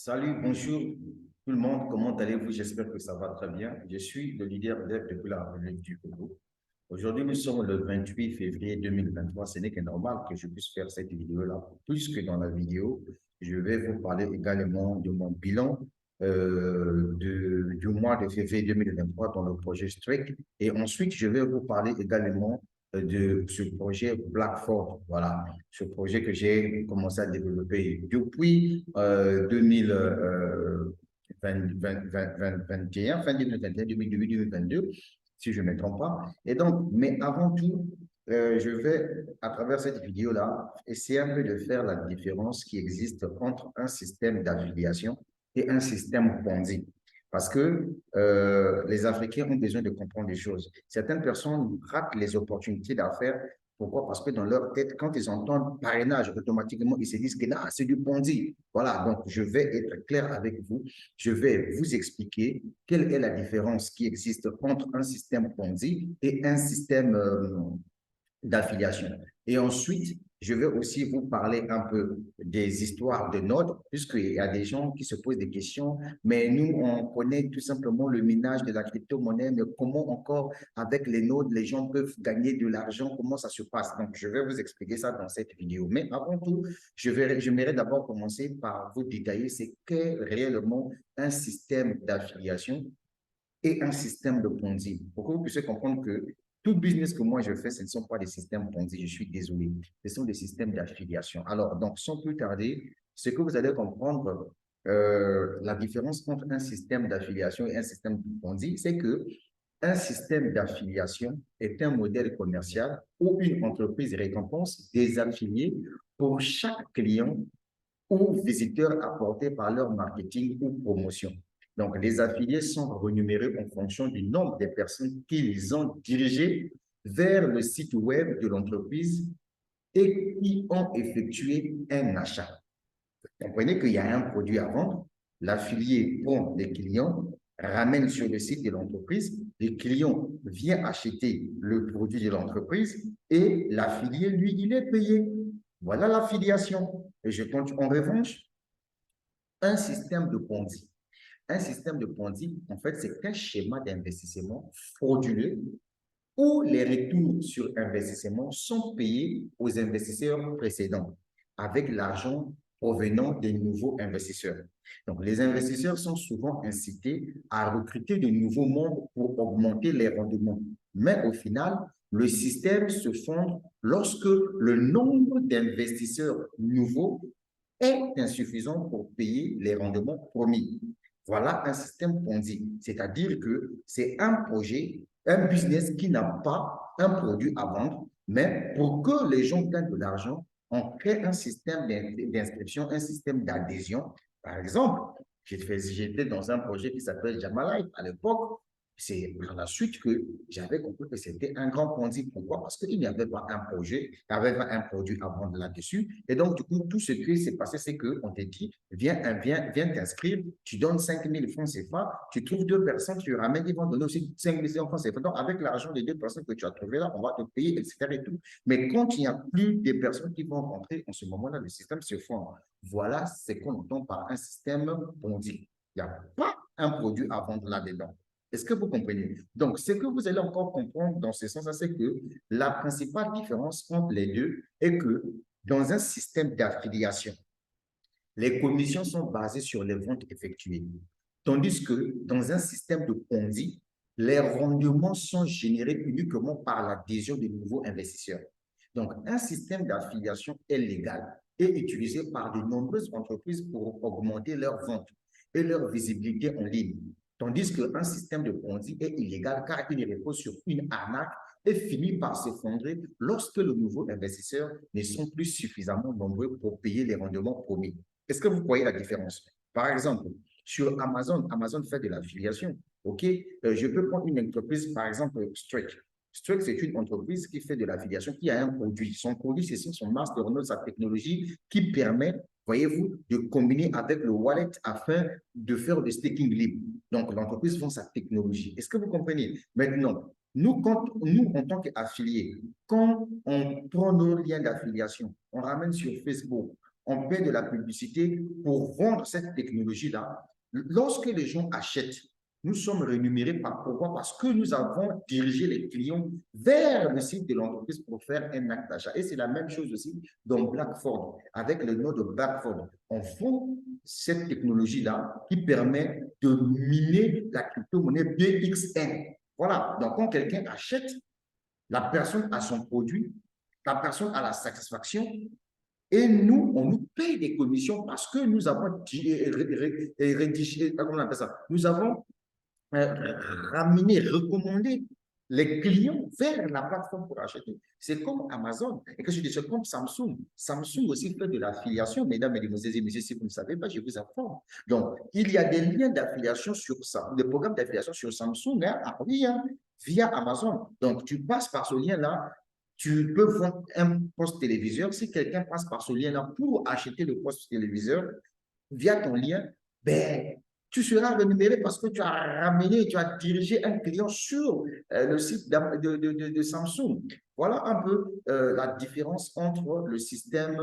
Salut, bonjour tout le monde, comment allez-vous? J'espère que ça va très bien. Je suis le leader dev depuis la République du Congo. Aujourd'hui, nous sommes le 28 février 2023. Ce n'est que normal que je puisse faire cette vidéo-là, puisque dans la vidéo, je vais vous parler également de mon bilan du mois de février 2023 dans le projet Strict. Et ensuite, je vais vous parler également de ce projet Blackford. Voilà, ce projet que j'ai commencé à développer depuis 2021, fin 2021, 2022, si je ne me trompe pas. Et donc, mais avant tout, je vais, à travers cette vidéo-là, essayer un peu de faire la différence qui existe entre un système d'affiliation et un système Ponzi. Parce que les Africains ont besoin de comprendre des choses. Certaines personnes ratent les opportunités d'affaires. Pourquoi? Parce que dans leur tête, quand ils entendent parrainage, automatiquement, ils se disent que là, c'est du Ponzi. Voilà, donc je vais être clair avec vous. Je vais vous expliquer quelle est la différence qui existe entre un système Ponzi et un système d'affiliation. Et ensuite, je vais aussi vous parler un peu des histoires de nodes, puisqu'il y a des gens qui se posent des questions, mais nous, on connaît tout simplement le minage de la crypto-monnaie, mais comment encore, avec les nodes, les gens peuvent gagner de l'argent, comment ça se passe. Donc, je vais vous expliquer ça dans cette vidéo. Mais avant tout, j'aimerais d'abord commencer par vous détailler ce qu'est réellement un système d'affiliation et un système de Ponzi. Pour que vous puissiez comprendre que tout business que moi je fais, ce ne sont pas des systèmes Ponzi, je suis désolé. Ce sont des systèmes d'affiliation. Alors, donc, sans plus tarder, ce que vous allez comprendre, la différence entre un système d'affiliation et un système de Ponzi, c'est que un système d'affiliation est un modèle commercial où une entreprise récompense des affiliés pour chaque client ou visiteurs apportés par leur marketing ou promotion. Donc, les affiliés sont rémunérés en fonction du nombre de personnes qu'ils ont dirigées vers le site web de l'entreprise et qui ont effectué un achat. Vous comprenez qu'il y a un produit à vendre, l'affilié prend les clients, ramène sur le site de l'entreprise, le client vient acheter le produit de l'entreprise et l'affilié, lui, il est payé. Voilà l'affiliation. Et je compte en revanche un système de Ponzi. Un système de Ponzi, en fait, c'est un schéma d'investissement frauduleux où les retours sur investissement sont payés aux investisseurs précédents avec l'argent provenant des nouveaux investisseurs. Donc, les investisseurs sont souvent incités à recruter de nouveaux membres pour augmenter les rendements. Mais au final, le système se fonde lorsque le nombre d'investisseurs nouveaux est insuffisant pour payer les rendements promis. Voilà un système Ponzi, c'est-à-dire que c'est un projet, un business qui n'a pas un produit à vendre, mais pour que les gens gagnent de l'argent, on crée un système d'inscription, un système d'adhésion. Par exemple, j'étais dans un projet qui s'appelle Jamalife à l'époque. C'est par la suite que j'avais compris que c'était un grand Ponzi. Pourquoi? Parce qu'il n'y avait pas un projet, il n'y avait pas un produit à vendre là-dessus. Et donc, du coup, tout ce qui s'est passé, c'est qu'on t'a dit, viens t'inscrire, tu donnes 5 000 francs CFA, tu trouves deux personnes, tu ramènes, ils vont donner aussi 5 000 francs CFA. Donc, avec l'argent des deux personnes que tu as trouvées là, on va te payer, etc. Et tout. Mais quand il n'y a plus de personnes qui vont rentrer, en ce moment-là, le système se fond. Voilà ce qu'on entend par un système Ponzi. Il n'y a pas un produit à vendre là-dedans. Est-ce que vous comprenez? Donc, ce que vous allez encore comprendre dans ce sens, c'est que la principale différence entre les deux est que dans un système d'affiliation, les commissions sont basées sur les ventes effectuées. Tandis que dans un système de Ponzi, les rendements sont générés uniquement par l'adhésion de nouveaux investisseurs. Donc, un système d'affiliation est légal et utilisé par de nombreuses entreprises pour augmenter leurs ventes et leur visibilité en ligne. Tandis qu'un système de Ponzi est illégal car il repose sur une arnaque et finit par s'effondrer lorsque les nouveaux investisseurs ne sont plus suffisamment nombreux pour payer les rendements promis. Est-ce que vous voyez la différence? Par exemple, sur Amazon, Amazon fait de l'affiliation. OK? Je peux prendre une entreprise, par exemple, Strict. Strict, c'est une entreprise qui fait de l'affiliation, qui a un produit. Son produit, c'est son masternote, sa technologie qui permet, voyez-vous, de combiner avec le wallet afin de faire le staking libre. Donc, l'entreprise vend sa technologie. Est-ce que vous comprenez? Maintenant, nous, en tant qu'affiliés, quand on prend nos liens d'affiliation, on ramène sur Facebook, on paie de la publicité pour vendre cette technologie-là. Lorsque les gens achètent, nous sommes rémunérés par pourquoi? Parce que nous avons dirigé les clients vers le site de l'entreprise pour faire un acte d'achat. Et c'est la même chose aussi dans Blackford. Avec le nom de Blackford, on vend cette technologie-là qui permet de miner la crypto-monnaie BXN. Voilà. Donc, quand quelqu'un achète, la personne a son produit, la personne a la satisfaction, et nous, on nous paye des commissions parce que nous avons rédigé, comment on appelle ça? Nous avons ramener, recommander les clients vers la plateforme pour acheter. C'est comme Amazon. Et que je dis, c'est comme Samsung. Samsung aussi fait de l'affiliation, mesdames, mesdemoiselles et messieurs, si vous ne savez pas, je vous informe. Donc, il y a des liens d'affiliation sur ça, des programmes d'affiliation sur Samsung, via Amazon. Donc, tu passes par ce lien-là, tu peux vendre un poste téléviseur. Si quelqu'un passe par ce lien-là pour acheter le poste téléviseur via ton lien, ben, tu seras rémunéré parce que tu as ramené, tu as dirigé un client sur le site de Samsung. Voilà un peu la différence entre le système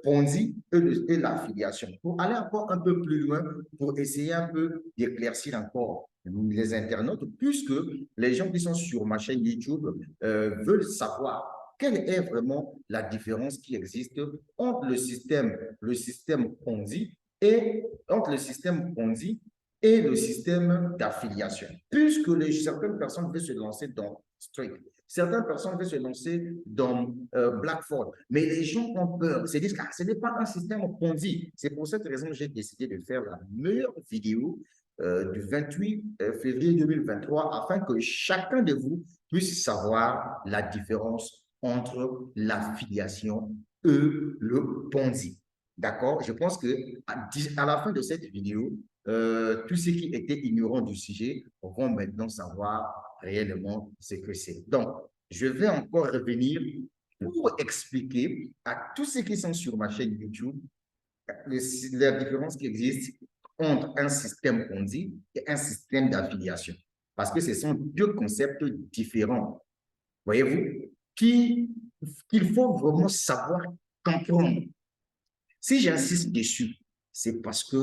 Ponzi et l'affiliation. Pour aller encore un peu plus loin, pour essayer un peu d'éclaircir encore les internautes, puisque les gens qui sont sur ma chaîne YouTube veulent savoir quelle est vraiment la différence qui existe entre le système Ponzi et entre le système Ponzi et le système d'affiliation. Puisque certaines personnes veulent se lancer dans Strike, certaines personnes veulent se lancer dans Blackford, mais les gens ont peur. Ils se disent que ce n'est pas un système Ponzi. C'est pour cette raison que j'ai décidé de faire la meilleure vidéo du 28 février 2023 afin que chacun de vous puisse savoir la différence entre l'affiliation et le Ponzi. D'accord? Je pense qu'à la fin de cette vidéo, tous ceux qui étaient ignorants du sujet vont maintenant savoir réellement ce que c'est. Donc, je vais encore revenir pour expliquer à tous ceux qui sont sur ma chaîne YouTube la différence qui existe entre un système Ponzi et un système d'affiliation. Parce que ce sont deux concepts différents, voyez-vous, qu'il faut vraiment savoir comprendre. Si j'insiste dessus, c'est parce que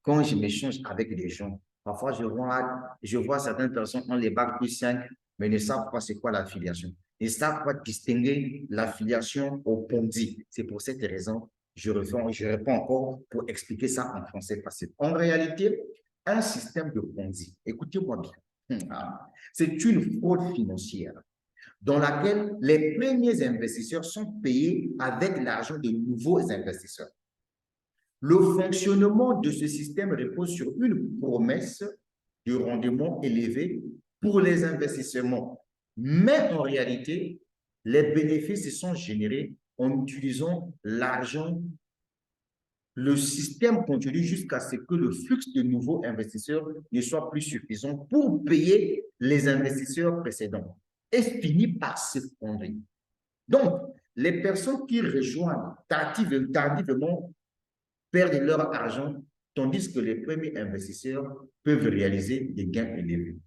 quand je m'échange avec des gens, parfois je vois certaines personnes ont les bacs plus 5, mais ne savent pas c'est quoi l'affiliation. Ils ne savent pas distinguer l'affiliation au Ponzi. C'est pour cette raison je réponds encore pour expliquer ça en français facile. En réalité, un système de Ponzi, écoutez-moi bien, c'est une fraude financière dans laquelle les premiers investisseurs sont payés avec l'argent de nouveaux investisseurs. Le fonctionnement de ce système repose sur une promesse de rendement élevé pour les investissements. Mais en réalité, les bénéfices sont générés en utilisant l'argent. Le système continue jusqu'à ce que le flux de nouveaux investisseurs ne soit plus suffisant pour payer les investisseurs précédents et finit par s'effondrer. Donc, les personnes qui rejoignent tardivement perdent leur argent, tandis que les premiers investisseurs peuvent réaliser des gains élevés.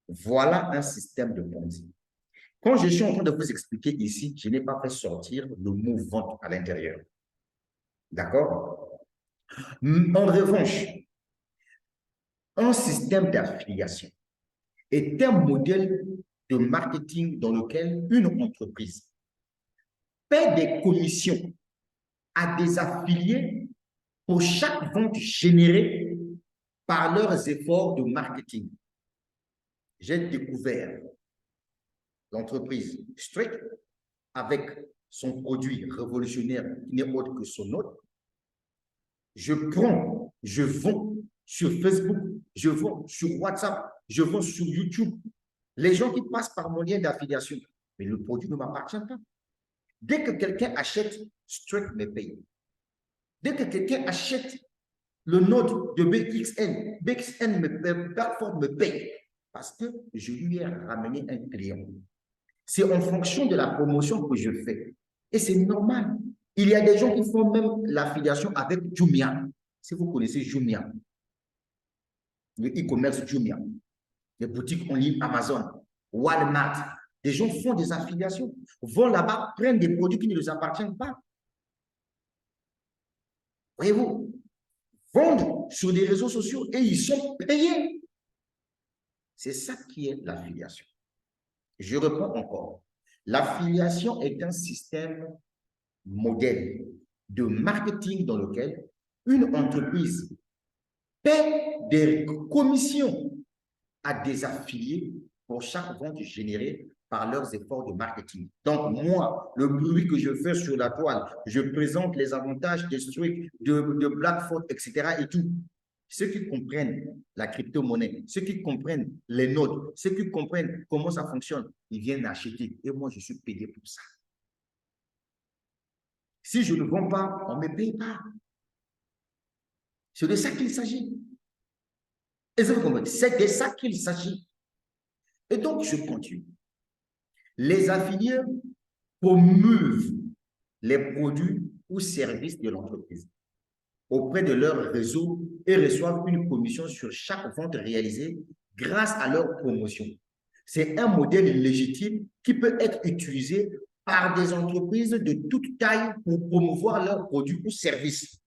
Voilà un système de Ponzi. Quand je suis en train de vous expliquer ici, je n'ai pas fait sortir le mot vente à l'intérieur. D'accord? En revanche, un système d'affiliation est un modèle de marketing dans lequel une entreprise paie des commissions à des affiliés pour chaque vente générée par leurs efforts de marketing. J'ai découvert l'entreprise Strict avec son produit révolutionnaire qui n'est autre que son autre. Je prends, je vends sur Facebook, je vends sur WhatsApp, je vends sur YouTube. Les gens qui passent par mon lien d'affiliation, mais le produit ne m'appartient pas. Dès que quelqu'un achète, Strict me paye. Dès que quelqu'un achète le node de BXN, Blackford me paye parce que je lui ai ramené un client. C'est en fonction de la promotion que je fais. Et c'est normal. Il y a des gens qui font même l'affiliation avec Jumia. Si vous connaissez Jumia, le e-commerce Jumia, les boutiques en ligne Amazon, Walmart, des gens font des affiliations, vont là-bas, prennent des produits qui ne les appartiennent pas. Voyez-vous, vendent sur des réseaux sociaux et ils sont payés. C'est ça qui est l'affiliation. Je reprends encore. L'affiliation est un système modèle de marketing dans lequel une entreprise paie des commissions à des affiliés pour chaque vente générée par leurs efforts de marketing. Donc, moi, le bruit que je fais sur la toile, je présente les avantages de Streak, de Blackfoot, etc. et tout. Ceux qui comprennent la crypto-monnaie, ceux qui comprennent les nodes, ceux qui comprennent comment ça fonctionne, ils viennent acheter. Et moi, je suis payé pour ça. Si je ne vends pas, on ne me paye pas. C'est de ça qu'il s'agit. Et vous comprenez? C'est de ça qu'il s'agit. Et donc, je continue. Les affiliés promeuvent les produits ou services de l'entreprise auprès de leur réseau et reçoivent une commission sur chaque vente réalisée grâce à leur promotion. C'est un modèle légitime qui peut être utilisé par des entreprises de toute taille pour promouvoir leurs produits ou services.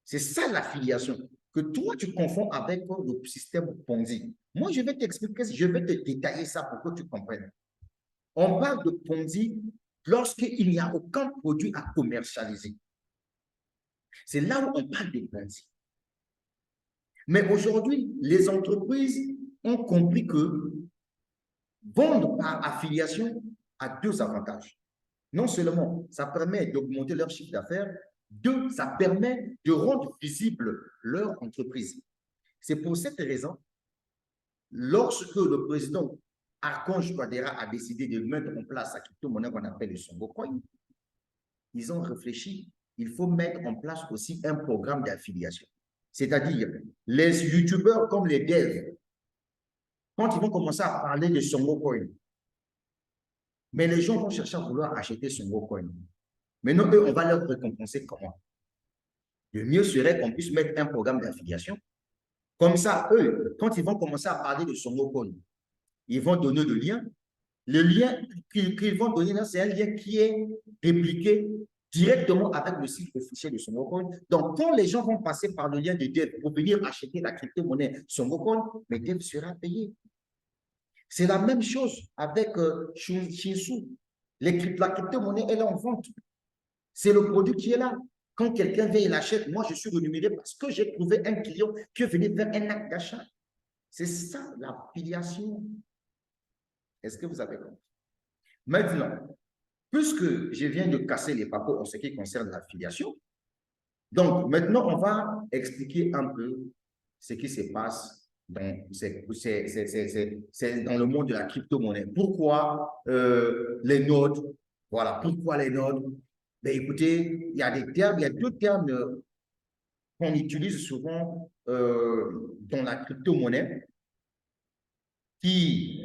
C'est ça l'affiliation que toi, tu confonds avec le système Ponzi. Moi, je vais t'expliquer, je vais te détailler ça pour que tu comprennes. On parle de Ponzi lorsqu'il n'y a aucun produit à commercialiser. C'est là où on parle de Ponzi. Mais aujourd'hui, les entreprises ont compris que vendre par affiliation a deux avantages. Non seulement ça permet d'augmenter leur chiffre d'affaires, deux, ça permet de rendre visible leur entreprise. C'est pour cette raison, lorsque le président Archange Touadéra a décidé de mettre en place la crypto-monnaie qu'on appelle le Songo Coin, ils ont réfléchi, il faut mettre en place aussi un programme d'affiliation. C'est-à-dire, les youtubeurs comme les devs, quand ils vont commencer à parler de Songo Coin, mais les gens vont chercher à vouloir acheter Songo Coin. Maintenant, eux, on va leur récompenser comment? Le mieux serait qu'on puisse mettre un programme d'affiliation. Comme ça, eux, quand ils vont commencer à parler de Songo Coin, ils vont donner le lien. Le lien qu'ils vont donner là, c'est un lien qui est répliqué directement avec le site officiel de Songo Coin. Donc, quand les gens vont passer par le lien de Dev pour venir acheter la crypto-monnaie Songo Coin, mais Dev sera payé. C'est la même chose avec Shinsu. La crypto-monnaie, elle est en vente. C'est le produit qui est là. Quand quelqu'un vient et l'achète, moi, je suis rémunéré parce que j'ai trouvé un client qui est venu faire un acte d'achat. C'est ça, l'affiliation. Est-ce que vous avez compris? Maintenant, puisque je viens de casser les papeaux en ce qui concerne l'affiliation, donc maintenant, on va expliquer un peu ce qui se passe dans, dans le monde de la crypto-monnaie. Pourquoi les nodes? Voilà, pourquoi les nodes? Ben, écoutez, il y a des termes, il y a deux termes qu'on utilise souvent dans la crypto-monnaie qui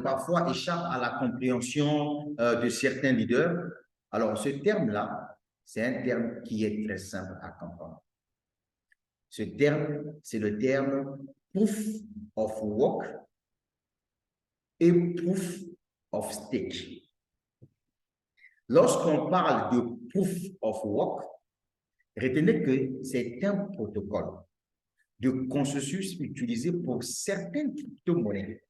parfois échappent à la compréhension de certains leaders. Alors, ce terme-là, c'est un terme qui est très simple à comprendre. Ce terme, c'est le terme proof of work et proof of stake. Lorsqu'on parle de proof of work, retenez que c'est un protocole de consensus utilisé pour certaines crypto-monnaies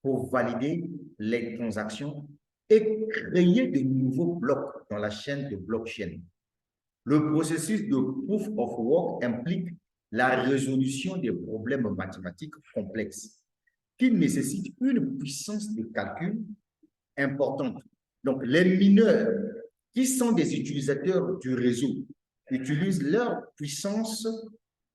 pour valider les transactions et créer de nouveaux blocs dans la chaîne de blockchain. Le processus de proof of work implique la résolution des problèmes mathématiques complexes qui nécessitent une puissance de calcul importante. Donc, les mineurs qui sont des utilisateurs du réseau utilisent leur puissance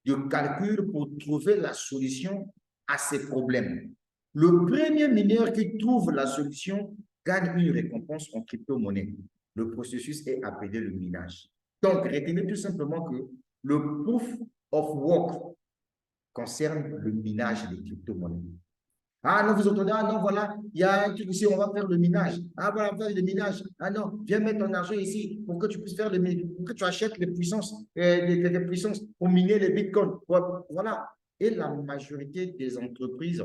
de calcul pour trouver la solution à ces problèmes. Le premier mineur qui trouve la solution gagne une récompense en crypto-monnaie. Le processus est appelé le minage. Donc, retenez tout simplement que le proof of work concerne le minage des crypto-monnaies. Ah non, vous entendez, ah non, voilà, il y a un truc ici, on va faire le minage. Ah voilà, on va faire le minage. Ah non, viens mettre ton argent ici pour que tu puisses faire le minage, pour que tu achètes les puissances, les puissances pour miner les bitcoins. Voilà. Et la majorité des entreprises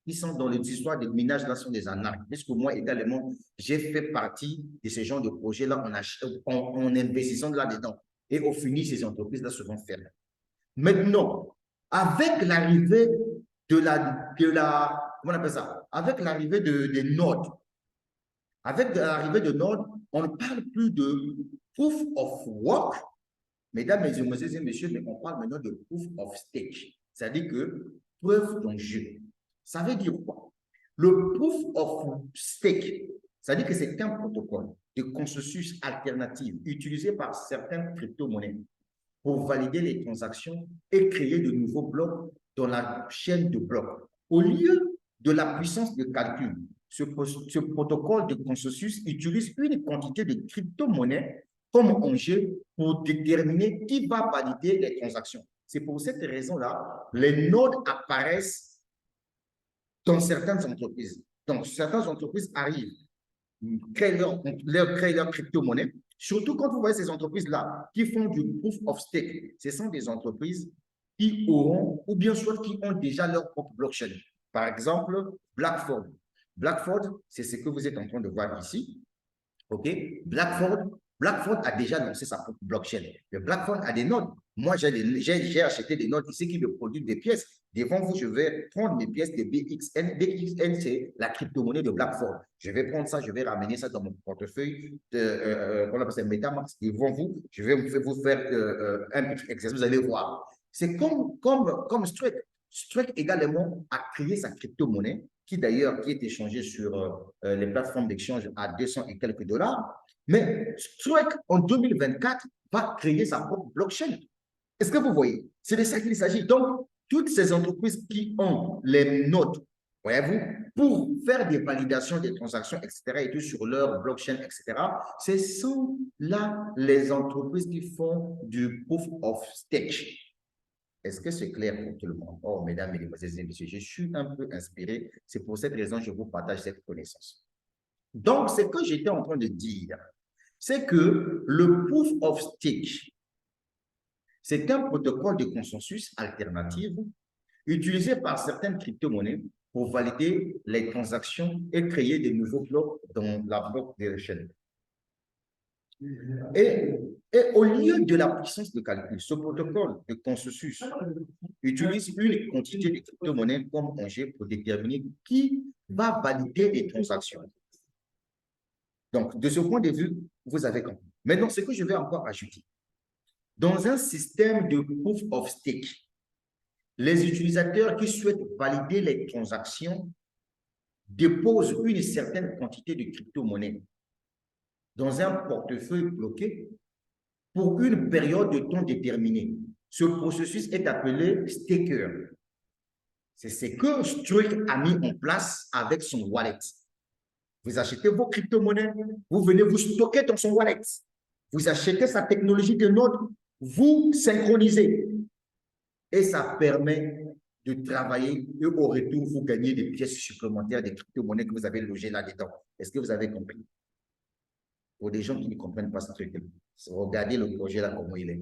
qui sont dans les histoires de minage là sont des anarches. Puisque moi également, j'ai fait partie de ce genre de projet-là en investissant là-dedans. Et au fini, ces entreprises-là seront fermées. Maintenant, avec l'arrivée comment on appelle ça? Avec l'arrivée des nodes, avec l'arrivée de nodes, on ne parle plus de proof of work, mesdames, mesdemoiselles et messieurs, mais on parle maintenant de proof of stake. C'est-à-dire que preuve d'enjeu. Ça veut dire quoi? Le proof of stake, c'est-à-dire que c'est un protocole de consensus alternatif utilisé par certaines crypto-monnaies pour valider les transactions et créer de nouveaux blocs dans la chaîne de blocs. Au lieu de la puissance de calcul, ce protocole de consensus utilise une quantité de crypto-monnaies comme enjeu pour déterminer qui va valider les transactions. C'est pour cette raison-là, les nodes apparaissent dans certaines entreprises. Donc, certaines entreprises arrivent, créent leur crypto-monnaie. Surtout quand vous voyez ces entreprises-là qui font du proof of stake, ce sont des entreprises qui auront, ou bien soit qui ont déjà leur propre blockchain. Par exemple, Blackford. Blackford, c'est ce que vous êtes en train de voir ici. OK? Blackford a déjà lancé sa propre blockchain. Mais Blackford a des nodes. Moi, j'ai acheté des nodes ici qui me produisent des pièces. Devant vous, je vais prendre mes pièces de BXN. BXN, c'est la crypto-monnaie de Blackford. Je vais prendre ça, je vais ramener ça dans mon portefeuille on appelle ça MetaMask. Devant vous, je vais vous faire un petit exercice. Vous allez voir. C'est comme Strike. Strike également a créé sa crypto-monnaie qui est échangée sur les plateformes d'échange à 200 et quelques dollars. Mais Strike, en 2024, va créer sa propre blockchain. Est-ce que vous voyez? C'est de ça qu'il s'agit. Donc, toutes ces entreprises qui ont les nodes, voyez-vous, pour faire des validations des transactions, etc., et tout sur leur blockchain, etc., ce sont là les entreprises qui font du proof of stake. Est-ce que c'est clair pour tout le monde? Oh, mesdames, mesdemoiselles et messieurs, je suis un peu inspiré. C'est pour cette raison que je vous partage cette connaissance. Donc, ce que j'étais en train de dire, c'est que le proof of stake, c'est un protocole de consensus alternatif utilisé par certaines crypto-monnaies pour valider les transactions et créer de nouveaux blocs dans la bloc de chaîne. Et au lieu de la puissance de calcul, ce protocole de consensus utilise une quantité de crypto-monnaies comme enjeu pour déterminer qui va valider les transactions. Donc, de ce point de vue, vous avez compris. Maintenant, ce que je vais encore ajouter, dans un système de proof of stake, les utilisateurs qui souhaitent valider les transactions déposent une certaine quantité de crypto-monnaies dans un portefeuille bloqué pour une période de temps déterminée. Ce processus est appelé staker. C'est ce que Strike a mis en place avec son wallet. Vous achetez vos crypto-monnaies, vous venez vous stocker dans son wallet. Vous achetez sa technologie de node, vous synchronisez. Et ça permet de travailler et au retour, vous gagnez des pièces supplémentaires, des crypto-monnaies que vous avez logées là-dedans. Est-ce que vous avez compris? Pour des gens qui ne comprennent pas ce truc, regardez le projet là, comment il est.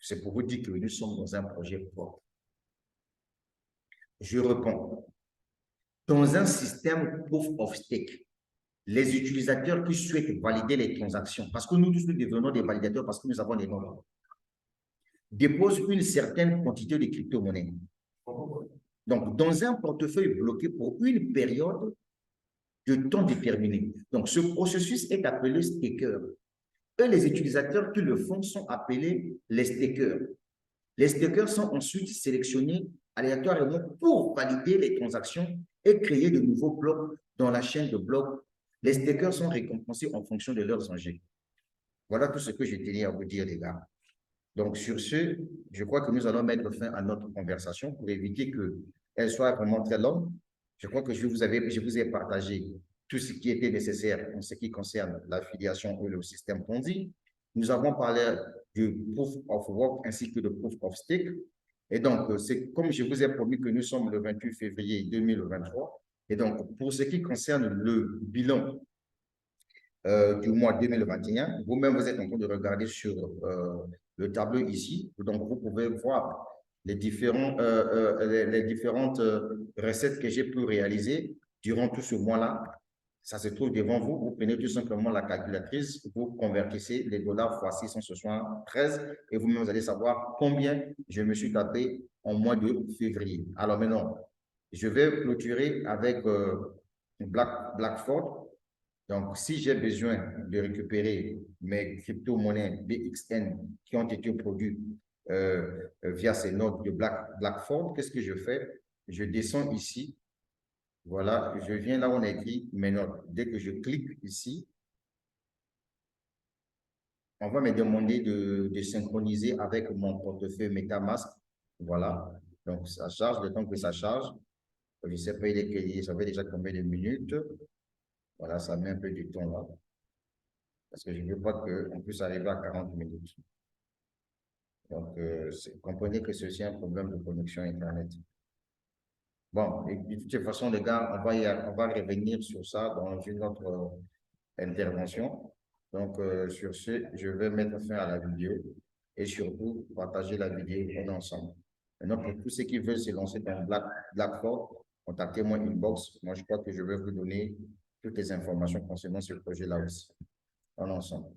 C'est pour vous dire que nous sommes dans un projet propre. Je réponds. Dans un système proof of stake, les utilisateurs qui souhaitent valider les transactions, parce que nous tous nous devenons des validateurs parce que nous avons des noms, déposent une certaine quantité de crypto-monnaies. Donc, dans un portefeuille bloqué pour une période de temps déterminé. Donc, ce processus est appelé staker. Et les utilisateurs qui le font sont appelés les stakers. Les stakers sont ensuite sélectionnés aléatoirement pour valider les transactions et créer de nouveaux blocs dans la chaîne de blocs. Les stakers sont récompensés en fonction de leurs enjeux. Voilà tout ce que je tenais à vous dire, les gars. Donc, sur ce, je crois que nous allons mettre fin à notre conversation pour éviter qu'elle soit vraiment très longue. Je crois que je vous ai partagé tout ce qui était nécessaire en ce qui concerne l'affiliation et le système Ponzi. Nous avons parlé du proof of work ainsi que de proof of stake. Et donc, c'est comme je vous ai promis que nous sommes le 28 février 2023. Et donc, pour ce qui concerne le bilan du mois 2021, vous-même, vous êtes en train de regarder sur le tableau ici. Donc, vous pouvez voir les différentes recettes que j'ai pu réaliser durant tout ce mois-là. Ça se trouve devant vous. Vous prenez tout simplement la calculatrice, vous convertissez les dollars fois 673 et vous-même vous allez savoir combien je me suis tapé en mois de février. Alors maintenant, je vais clôturer avec Blackford. Donc, si j'ai besoin de récupérer mes crypto-monnaies BXN qui ont été produites via ces notes de Blackford, qu'est-ce que je fais? Je descends ici. Voilà, je viens là où on a écrit mes notes. Dès que je clique ici, on va me demander de synchroniser avec mon portefeuille MetaMask. Voilà, donc ça charge, le temps que ça charge. Je ne sais pas, ça fait déjà combien de minutes. Voilà, ça met un peu du temps là. Parce que je ne veux pas qu'on puisse arriver à 40 minutes. Donc, comprenez que ceci est un problème de connexion Internet. Bon, et de toute façon, les gars, on va revenir sur ça dans une autre intervention. Donc, sur ce, je vais mettre fin à la vidéo et surtout partager la vidéo ensemble. Maintenant, pour tous ceux qui veulent se lancer dans Blackford, contactez-moi inbox. Moi, je crois que je vais vous donner toutes les informations concernant ce projet-là aussi. En ensemble.